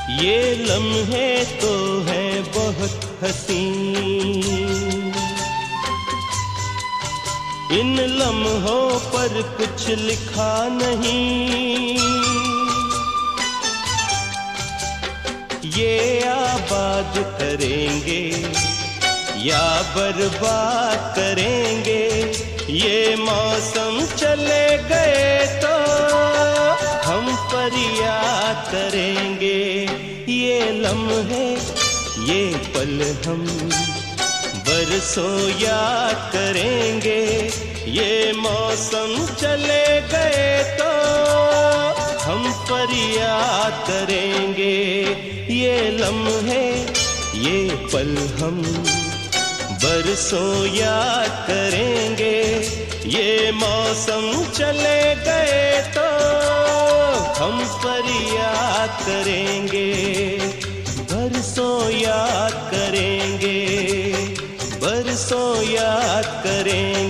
ये लम्हे तो हैं बहुत हसीन, इन लम्हों पर कुछ लिखा नहीं। ये आबाद करेंगे या बर्बाद करेंगे, ये मौसम चले गए तो हम फरियाद करेंगे। ये लम्हे ये पल हम बरसों याद करेंगे, ये मौसम चले गए तो हम फरियाद करेंगे। ये लम्हे ये पल हम बरसों याद करेंगे, ये मौसम चले गए तो हम फरियाद करेंगे। बरसों याद करेंगे, बरसों याद करेंगे।